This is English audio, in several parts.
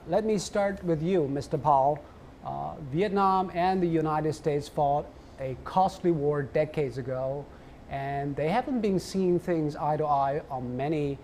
Let me start with you, Mr. Paal. Vietnam and the United States fought a costly war decades ago, and they haven't been seeing things eye to eye on many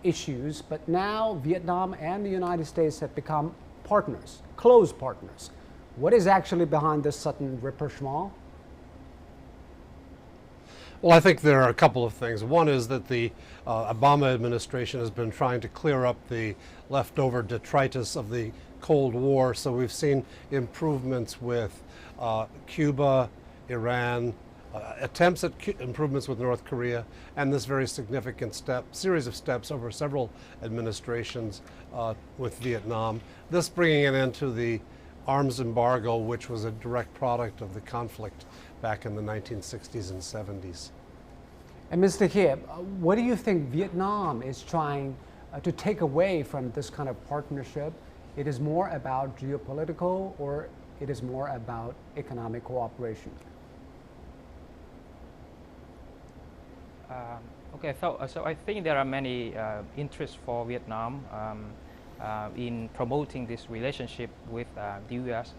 issues, but now Vietnam and the United States have become partners, close partners. What is actually behind this sudden rapprochement? Well, I think there are a couple of things. One is that the Obama administration has been trying to clear up the leftover detritus of the Cold War, so we've seen improvements with Cuba, Iran, attempts at improvements with North Korea, and this very significant series of steps over several administrations with Vietnam. This bringing an end to the arms embargo, which was a direct product of the conflict back in the 1960s and 70s. And Mr. Hiep, what do you think Vietnam is trying to take away from this kind of partnership? It is more about geopolitical, or it is more about economic cooperation? Okay, so I think there are many interests for Vietnam in promoting this relationship with the U.S.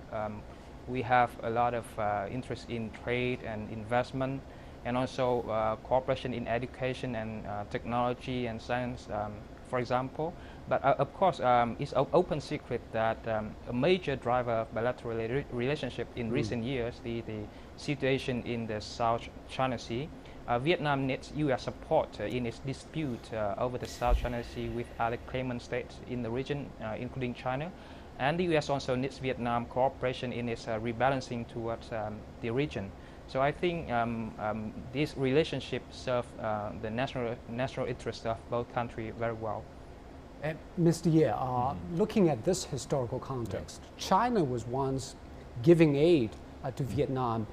We have a lot of interest in trade and investment, and also cooperation in education and technology and science, for example. But of course, it's an open secret that a major driver of bilateral relationship in recent years, the situation in the South China Sea. Vietnam needs U.S. support in its dispute over the South China Sea with other claimant states in the region, including China. And the U.S. also needs Vietnam cooperation in its rebalancing towards the region. So I think this relationship serves the national interest of both countries very well. Mr. Ye, looking at this historical context, China was once giving aid to Vietnam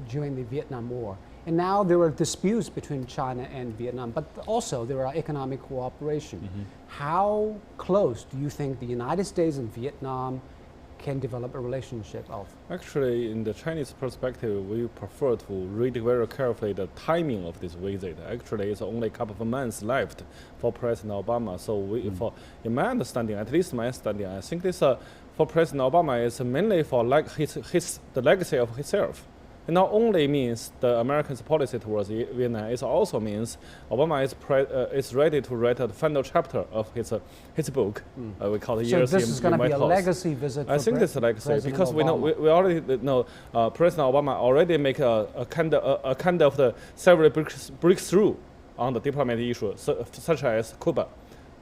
during the Vietnam War. And now there are disputes between China and Vietnam, but also there are economic cooperation. How close do you think the United States and Vietnam can develop a relationship of? Actually, in the Chinese perspective, we prefer to read very carefully the timing of this visit. Actually, it's only a couple of months left for President Obama. So in my understanding, at least my understanding, I think this for President Obama is mainly for the legacy of himself. It not only means the Americans' policy towards Vietnam, it also means Obama is ready to write the final chapter of his book. We call it Years in White House. So this is going to be a legacy visit. I think this is a legacy because we already know President Obama already make a kind of the several breakthrough on the diplomatic issues such as Cuba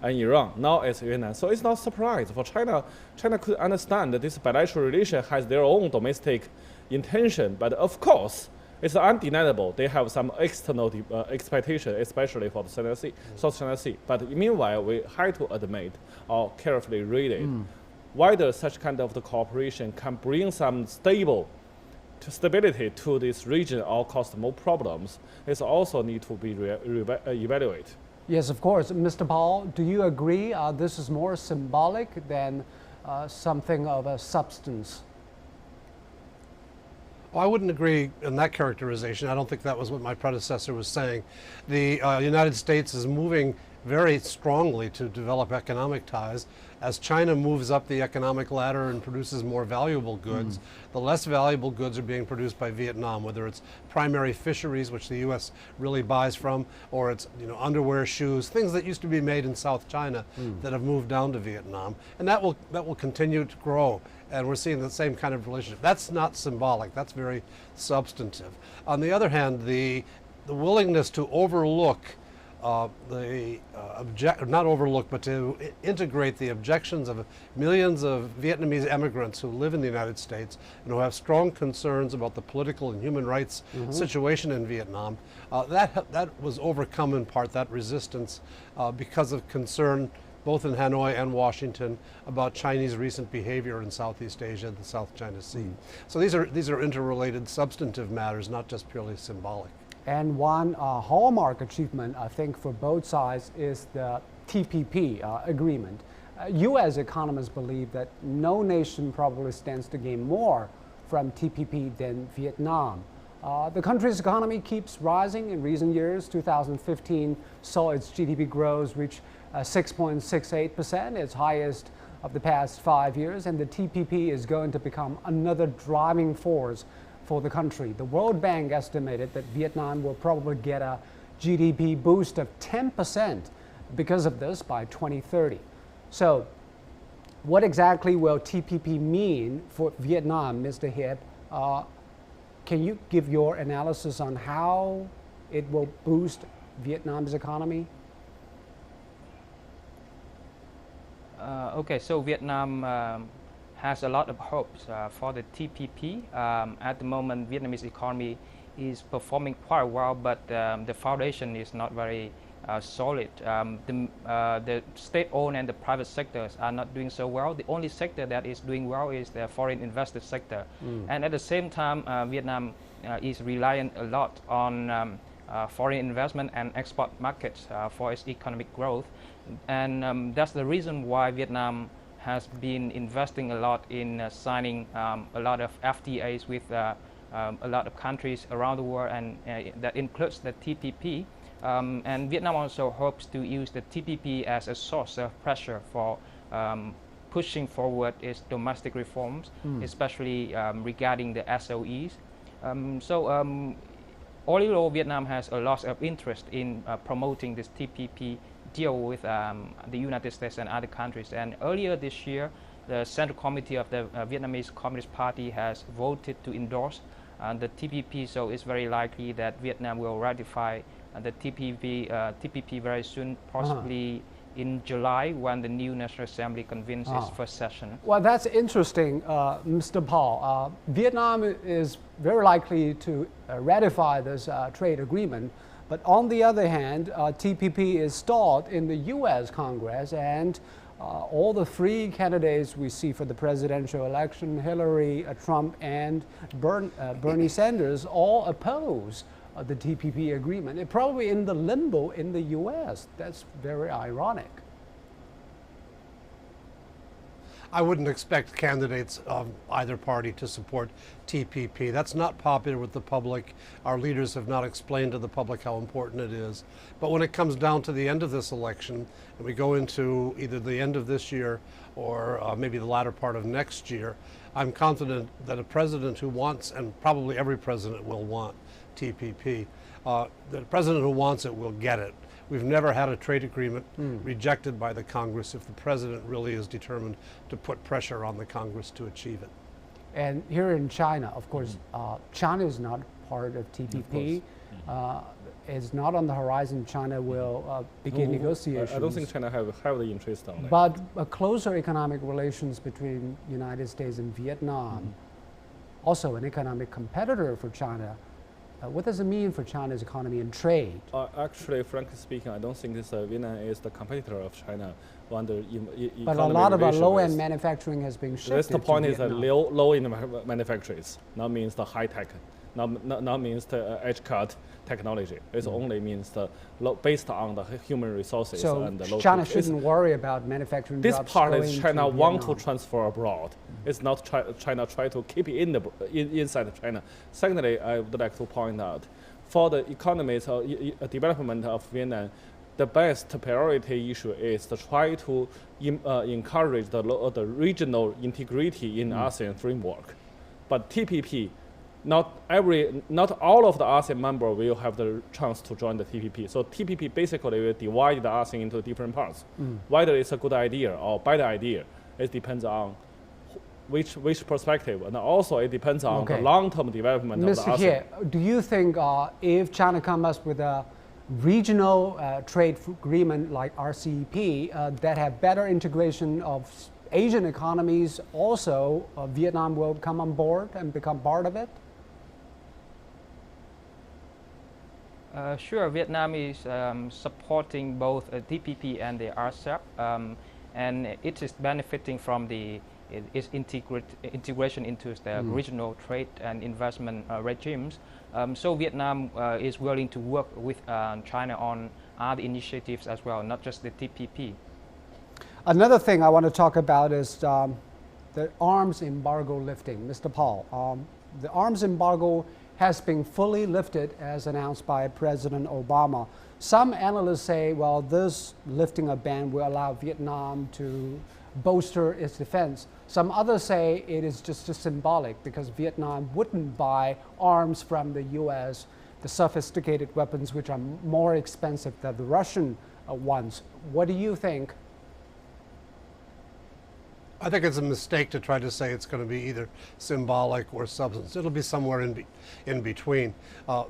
and Iran. Now it's Vietnam. So it's not a surprise for China. China could understand that this bilateral relation has their own domestic intention, but of course, it's undeniable they have some external expectation, especially for the South China Sea. But meanwhile, we have to admit or carefully read it, whether such kind of the cooperation can bring some stability to this region or cause more problems. It also need to be evaluated. Yes, of course. Mr. Paal, do you agree this is more symbolic than something of a substance? Well, I wouldn't agree in that characterization. I don't think that was what my predecessor was saying. The United States is moving very strongly to develop economic ties. As China moves up the economic ladder and produces more valuable goods, the less valuable goods are being produced by Vietnam, whether it's primary fisheries, which the U.S. really buys from, or it's underwear, shoes, things that used to be made in South China that have moved down to Vietnam, and that will continue to grow. And we're seeing the same kind of relationship. That's not symbolic. That's very substantive. On the other hand, the willingness to overlook not overlook, but to integrate the objections of millions of Vietnamese immigrants who live in the United States and who have strong concerns about the political and human rights situation in Vietnam, that was overcome in part, that resistance, because of concern both in Hanoi and Washington about Chinese recent behavior in Southeast Asia and the South China Sea. So these are interrelated substantive matters, not just purely symbolic. And one hallmark achievement, I think, for both sides is the TPP agreement. You as economists believe that no nation probably stands to gain more from TPP than Vietnam. The country's economy keeps rising in recent years. 2015 saw its GDP growth reach 6.68%, its highest of the past 5 years, and the TPP is going to become another driving force for the country. The World Bank estimated that Vietnam will probably get a GDP boost of 10% because of this by 2030. So, what exactly will TPP mean for Vietnam, Mr. Hiep? Can you give your analysis on how it will boost Vietnam's economy? Okay, so Vietnam has a lot of hopes for the TPP. At the moment, Vietnamese economy is performing quite well, but the foundation is not very solid. The state-owned and the private sectors are not doing so well. The only sector that is doing well is the foreign investor sector. And at the same time, Vietnam is reliant a lot on foreign investment and export markets for its economic growth. And that's the reason why Vietnam has been investing a lot in signing a lot of FTAs with a lot of countries around the world, and that includes the TPP. And Vietnam also hopes to use the TPP as a source of pressure for pushing forward its domestic reforms, especially regarding the SOEs. All in all, Vietnam has a lot of interest in promoting this TPP deal with the United States and other countries. And earlier this year, the Central Committee of the Vietnamese Communist Party has voted to endorse the TPP, so it's very likely that Vietnam will ratify the TPP very soon, possibly in July, when the new National Assembly convenes its first session. Well, that's interesting, Mr. Paal. Vietnam is very likely to ratify this trade agreement, but on the other hand, TPP is stalled in the U.S. Congress, and all the three candidates we see for the presidential election, Hillary, Trump, and Bernie Sanders, all oppose the TPP agreement. It's probably in the limbo in the U.S. That's very ironic. I wouldn't expect candidates of either party to support TPP. That's not popular with the public. Our leaders have not explained to the public how important it is. But when it comes down to the end of this election, and we go into either the end of this year or maybe the latter part of next year, I'm confident that a president who wants, and probably every president will want TPP, the president who wants it will get it. We've never had a trade agreement rejected by the Congress if the president really is determined to put pressure on the Congress to achieve it. And here in China, of course, China is not part of TPP. It's not on the horizon. China will begin negotiations. I don't think China have the interest on that. But a closer economic relations between United States and Vietnam, also an economic competitor for China. What does it mean for China's economy and trade? Actually, frankly speaking, I don't think Vietnam is the competitor of China. But a lot of our low-end manufacturing has been shifted That's the point to is that low-end manufacturing, not means the high-tech, not means the edge-cut technology. It only means the based on the human resources and the local. China shouldn't worry about manufacturing this jobs part is China want to Vietnam. Transfer abroad. It's not China try to keep it inside China. Secondly, I would like to point out, for the economies development of Vietnam, the best priority issue is to try to encourage the regional integrity in ASEAN framework. But TPP, not all of the ASEAN members will have the chance to join the TPP. So TPP basically will divide the ASEAN into different parts. Whether it's a good idea or bad idea, it depends on which perspective, and also it depends on the long-term development of the ASEAN. Mr. Hiep, do you think if China comes up with a regional trade agreement like RCEP that have better integration of Asian economies, also Vietnam will come on board and become part of it? Sure, Vietnam is supporting both TPP and the RCEP, and it is benefiting from its integration into the regional trade and investment regimes. So Vietnam is willing to work with China on other initiatives as well, not just the TPP. Another thing I want to talk about is the arms embargo lifting. Mr. Paal, the arms embargo has been fully lifted as announced by President Obama. Some analysts say, well, this lifting of ban will allow Vietnam to bolster its defense. Some others say it is just symbolic because Vietnam wouldn't buy arms from the US, the sophisticated weapons which are more expensive than the Russian ones. What do you think? I think it's a mistake to try to say it's going to be either symbolic or substance. It'll be somewhere in between.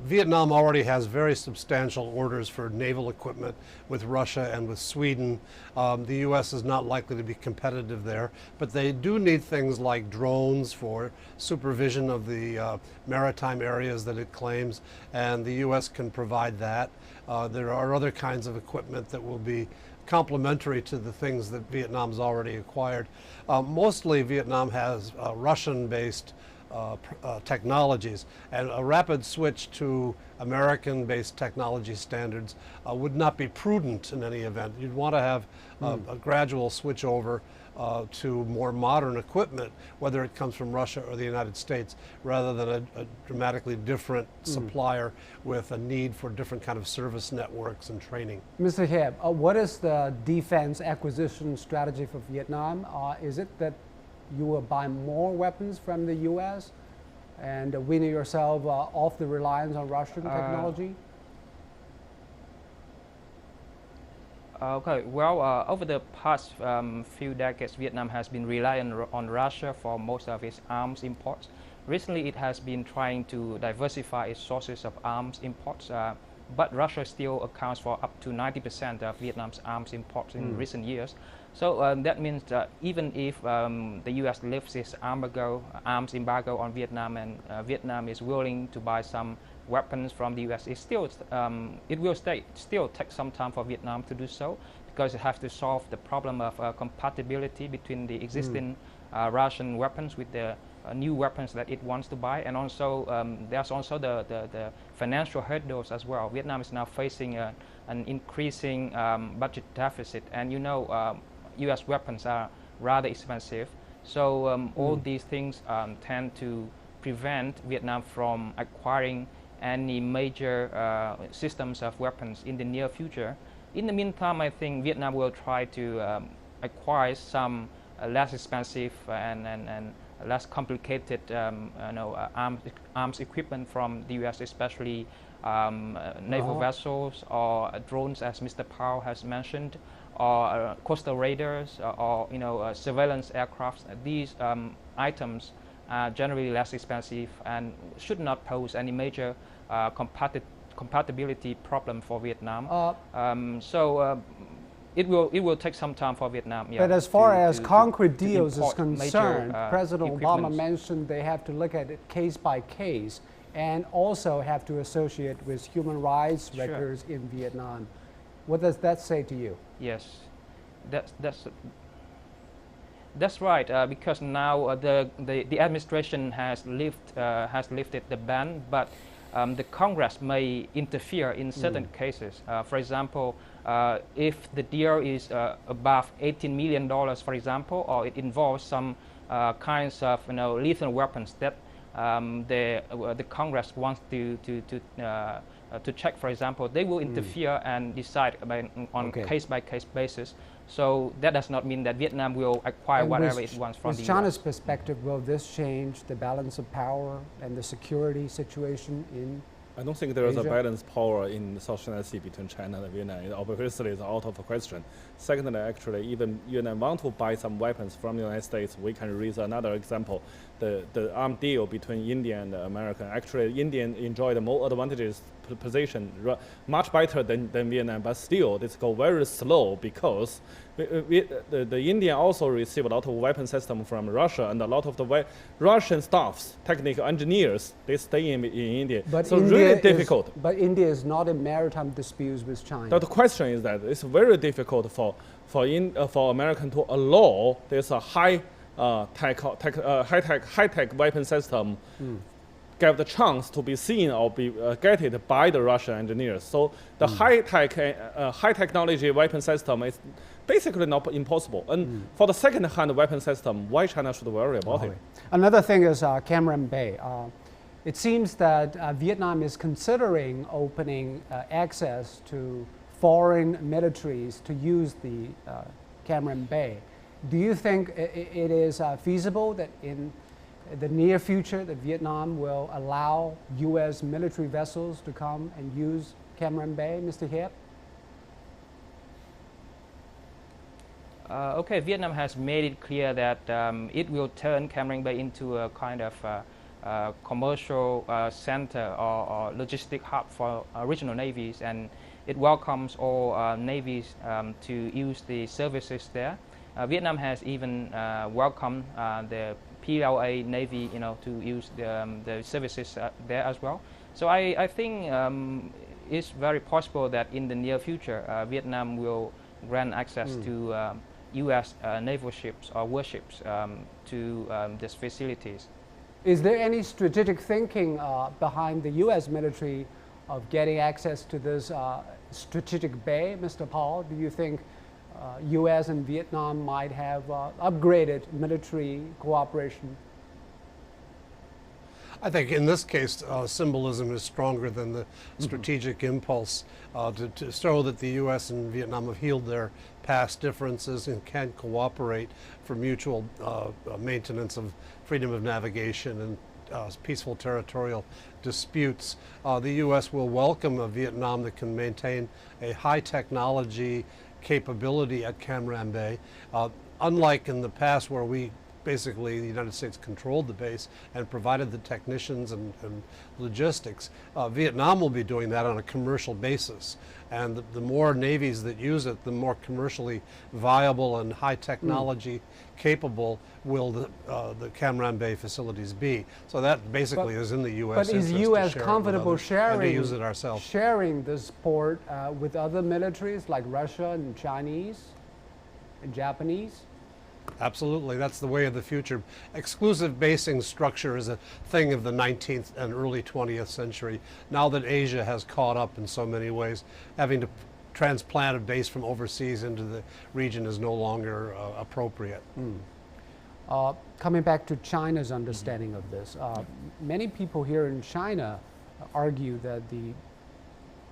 Vietnam already has very substantial orders for naval equipment with Russia and with Sweden. The U.S. is not likely to be competitive there, but they do need things like drones for supervision of the maritime areas that it claims, and the U.S. can provide that. There are other kinds of equipment that will be complementary to the things that Vietnam's already acquired. Mostly Vietnam has Russian-based technologies, and a rapid switch to American-based technology standards would not be prudent in any event. You'd want to have a gradual switch over to more modern equipment, whether it comes from Russia or the United States, rather than a dramatically different supplier with a need for different kind of service networks and training. Mr. Hiep, what is the defense acquisition strategy for Vietnam? Is it that you will buy more weapons from the U.S. and wean yourself off the reliance on Russian technology? Okay, well, over the past few decades, Vietnam has been relying on Russia for most of its arms imports. Recently, it has been trying to diversify its sources of arms imports, but Russia still accounts for up to 90% of Vietnam's arms imports in recent years. So that means that even if the U.S. lifts its arms embargo on Vietnam, and Vietnam is willing to buy some weapons from the U.S., it will still take some time for Vietnam to do so, because it has to solve the problem of compatibility between the existing Russian weapons with the new weapons that it wants to buy, and also there's also the financial hurdles as well. Vietnam is now facing an increasing budget deficit, and you know U.S. weapons are rather expensive. So all these things tend to prevent Vietnam from acquiring any major systems of weapons in the near future. In the meantime, I think Vietnam will try to acquire some less expensive and less complicated arms equipment from the U.S., especially naval vessels or drones, as Mr. Paal has mentioned, or coastal raidars, or surveillance aircrafts. These items are generally less expensive and should not pose any major compatibility problem for Vietnam. It will take some time for Vietnam. But as far as concrete deals is concerned, President Obama mentioned they have to look at it case by case, and also have to associate with human rights records in Vietnam. What does that say to you? Yes, that's right. Because now the administration has lifted the ban, but the Congress may interfere in certain cases. For example, if the deal is above $18 million, for example, or it involves some kinds of lethal weapons that the Congress wants to check, for example, they will interfere and decide on case-by-case basis. So that does not mean that Vietnam will acquire whatever it wants from the US. From China's perspective, will this change the balance of power and the security situation in I don't think there is a balanced power in the South China Sea between China and Vietnam. Obviously, it's out of the question. Secondly, actually, even Vietnam want to buy some weapons from the United States. We can raise another example, the armed deal between India and America. Actually, India enjoyed more advantageous position, much better than Vietnam, but still, this go very slow because the India also received a lot of weapon system from Russia, and a lot of the Russian staffs, technical engineers, they stay in India. But so India really difficult. But India is not in maritime disputes with China. Now the question is that it's very difficult for American to allow this high-tech weapon system get the chance to be seen or be get by the Russian engineers. So the high technology weapon system is basically not impossible. And for the second-hand weapon system, why China should worry about it? Another thing is Cam Ranh Bay. It seems that Vietnam is considering opening access to foreign militaries to use the Cam Ranh Bay. Do you think it is feasible that in the near future that Vietnam will allow U.S. military vessels to come and use Cam Ranh Bay, Mr. Hiep? Okay, Vietnam has made it clear that it will turn Cam Ranh Bay into a kind of commercial center or logistic hub for regional navies, and it welcomes all navies to use the services there. Vietnam has even welcomed the PLA Navy, to use the services there as well. So I think it's very possible that in the near future, Vietnam will grant access to U.S. naval ships or warships to these facilities. Is there any strategic thinking behind the U.S. military of getting access to this strategic bay, Mr. Paal? Do you think U.S. and Vietnam might have upgraded military cooperation? I think in this case, symbolism is stronger than the strategic impulse to show that the U.S. and Vietnam have healed their past differences and can cooperate for mutual maintenance of freedom of navigation and peaceful territorial disputes. The U.S. will welcome a Vietnam that can maintain a high technology capability at Cam Ranh Bay. Unlike in the past where basically the United States controlled the base and provided the technicians and logistics, Vietnam will be doing that on a commercial basis. And the more navies that use it, the more commercially viable and high technology capable will the Cam Ranh Bay facilities be. So that basically is in the U.S. But is interest U.S. to share comfortable and to use it ourselves. sharing this port with other militaries like Russia and Chinese and Japanese? Absolutely, that's the way of the future. Exclusive basing structure is a thing of the 19th and early 20th century. Now that Asia has caught up in so many ways, having to transplant a base from overseas into the region is no longer appropriate. Coming back to China's understanding of this, many people here in China argue that the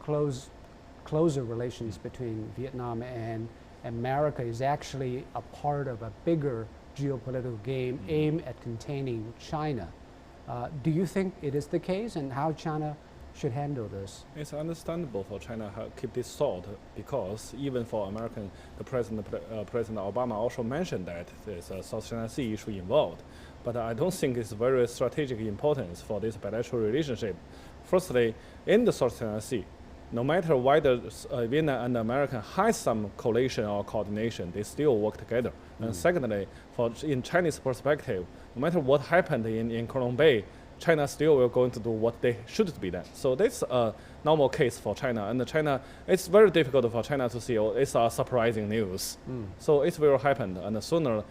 closer relations between Vietnam and America is actually a part of a bigger geopolitical game aimed at containing China. Do you think it is the case, and how China should handle this? It's understandable for China to keep this thought, because even for American, President Obama also mentioned that there's a South China Sea issue involved. But I don't think it's very strategic importance for this bilateral relationship. Firstly, in the South China Sea, no matter whether Vietnam and America has some coalition or coordination, they still work together. And secondly, in Chinese perspective, no matter what happened in Cam Bay, China still will going to do what they should be done. So that's a normal case for China. And China, it's very difficult for China to see, it's a surprising news. So it will happen, and sooner.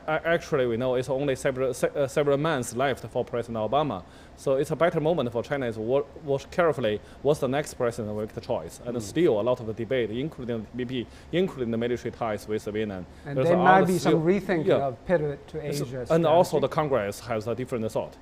Actually, we know it's only several months left for President Obama. So it's a better moment for China to watch carefully what's the next president will make the choice. And still a lot of the debate, including BP, including the military ties with Vietnam. And there might be some rethinking of pivot to Asia. And also the Congress has a different thought.